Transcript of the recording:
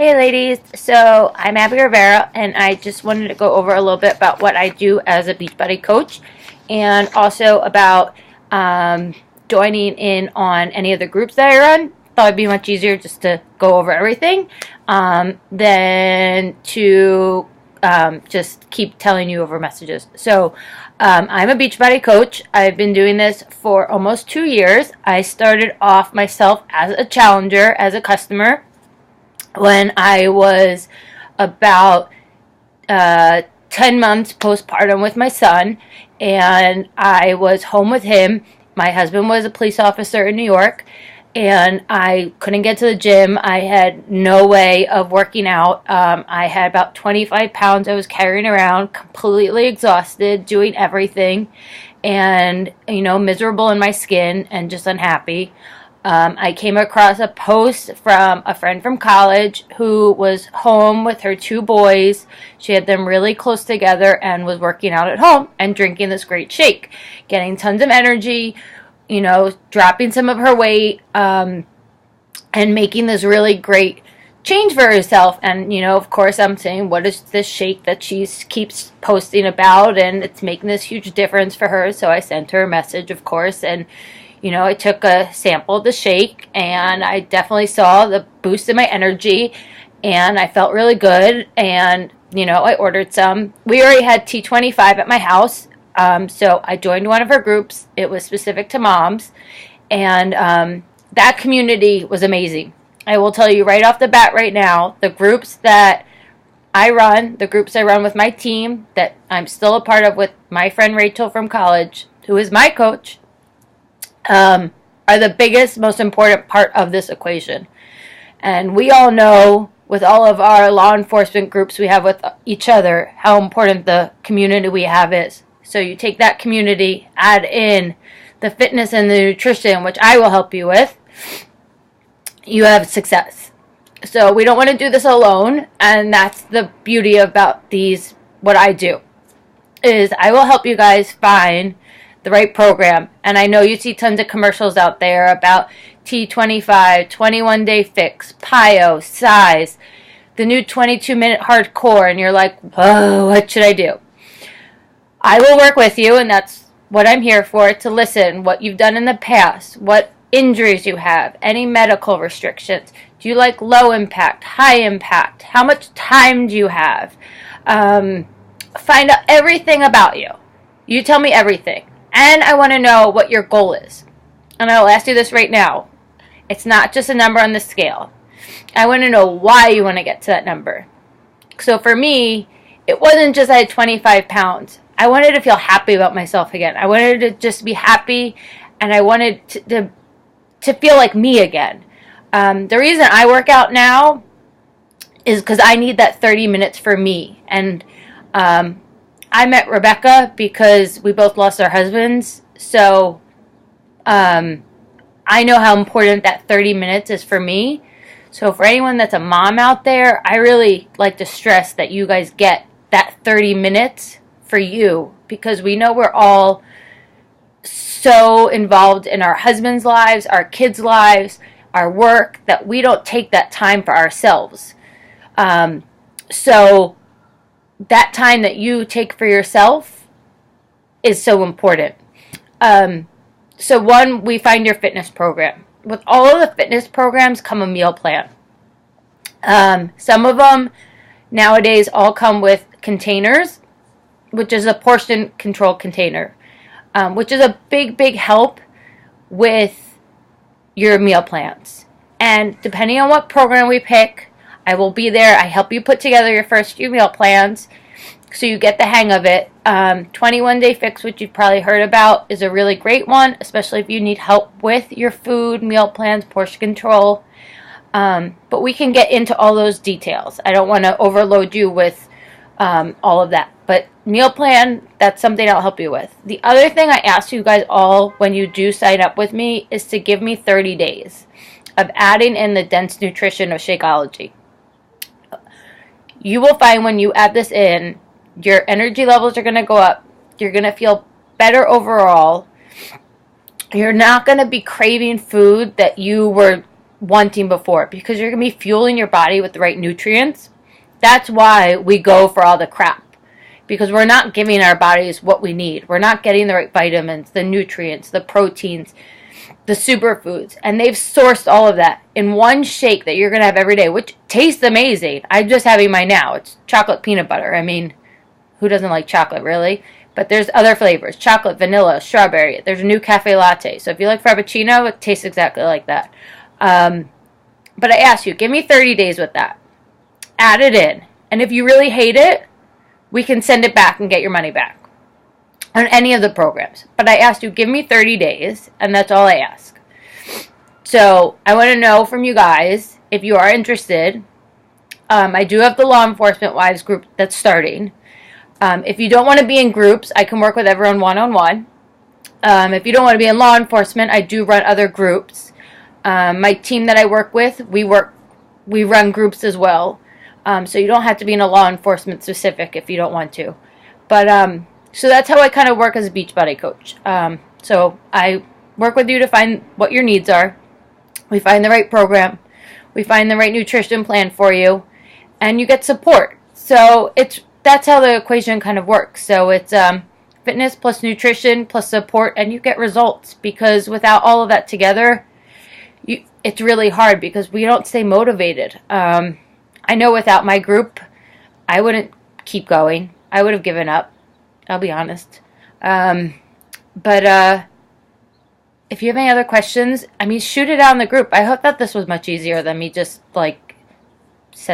Hey ladies, so I'm Abby Rivera and I just wanted to go over a little bit about what I do as a Beachbody coach and also about joining in on any of the groups that I run. Thought it'd be much easier just to go over everything than to just keep telling you over messages. So I'm a Beachbody coach. I've been doing this for almost 2 years. I started off myself as a challenger, as a customer, when I was about 10 months postpartum with my son, and I was home with him. My husband was a police officer in New York, and I couldn't get to the gym. I had no way of working out. I had about 25 pounds I was carrying around, completely exhausted, doing everything, and, miserable in my skin and just unhappy. I came across a post from a friend from college who was home with her 2 boys. She had them really close together and was working out at home and drinking this great shake, getting tons of energy, dropping some of her weight, and making this really great change for herself. And, of course, I'm saying, what is this shake that she keeps posting about? And it's making this huge difference for her. So I sent her a message, of course, and I took a sample of the shake, and I definitely saw the boost in my energy, and I felt really good, and, I ordered some. We already had T25 at my house, so I joined one of her groups. It was specific to moms, and that community was amazing. I will tell you right off the bat right now, the groups that I run, the groups I run with my team that I'm still a part of with my friend Rachel from college, who is my coach, are the biggest, most important part of this equation. And we all know, with all of our law enforcement groups we have with each other, how important the community we have is. So you take that community, add in the fitness and the nutrition, which I will help you with, you have success. So we don't want to do this alone, and that's the beauty about these, what I do, is I will help you guys find the right program. And I know you see tons of commercials out there about T25, 21-day fix, PIO, size, the new 22-minute hardcore, and you're like, whoa, what should I do? I will work with you, and that's what I'm here for, to listen, what you've done in the past, what injuries you have, any medical restrictions. Do you like low impact, high impact? How much time do you have? Find out everything about you. You tell me everything. And I want to know what your goal is. And I'll ask you this right now. It's not just a number on the scale. I want to know why you want to get to that number. So for me, it wasn't just I had 25 pounds. I wanted to feel happy about myself again. I wanted to just be happy, and I wanted to feel like me again. The reason I work out now is because I need that 30 minutes for me. And I met Rebecca because we both lost our husbands, so I know how important that 30 minutes is for me. So for anyone that's a mom out there, I really like to stress that you guys get that 30 minutes for you, because we know we're all so involved in our husbands' lives, our kids' lives, our work, that we don't take that time for ourselves. So that time that you take for yourself is so important. So one, we find your fitness program. With all of the fitness programs come a meal plan. Some of them nowadays all come with containers, which is a portion control container, which is a big, big help with your meal plans. And depending on what program we pick, I will be there. I help you put together your first few meal plans so you get the hang of it. 21-day fix, which you've probably heard about, is a really great one, especially if you need help with your food, meal plans, portion control. But we can get into all those details. I don't want to overload you with all of that. But meal plan, that's something I'll help you with. The other thing I ask you guys all when you do sign up with me is to give me 30 days of adding in the dense nutrition of Shakeology. You will find when you add this in, your energy levels are going to go up. You're going to feel better overall. You're not going to be craving food that you were wanting before, because you're going to be fueling your body with the right nutrients. That's why we go for all the crap, because we're not giving our bodies what we need. We're not getting the right vitamins, the nutrients, the proteins, the superfoods, and they've sourced all of that in one shake that you're going to have every day, which tastes amazing. I'm just having mine now. It's chocolate peanut butter. I mean, who doesn't like chocolate, really? But there's other flavors: chocolate, vanilla, strawberry. There's a new cafe latte. So if you like frappuccino, it tastes exactly like that. But I asked you, give me 30 days with that. Add it in. And if you really hate it, we can send it back and get your money back on any of the programs. But I asked you, give me 30 days, and that's all I ask. So I want to know from you guys if you are interested. I do have the Law Enforcement Wives group that's starting. If you don't want to be in groups, I can work with everyone one-on-one. If you don't want to be in law enforcement, I do run other groups. My team that I work with, we run groups as well. So you don't have to be in a law enforcement specific if you don't want to. But so that's how I kind of work as a Beachbody coach. So I work with you to find what your needs are. We find the right program. We find the right nutrition plan for you, and you get support. So that's how the equation kind of works. So it's fitness plus nutrition plus support, and you get results, because without all of that together, it's really hard, because we don't stay motivated. I know without my group, I wouldn't keep going. I would have given up. I'll be honest. But if you have any other questions, I mean, shoot it out in the group. I hope that this was much easier than me just like sending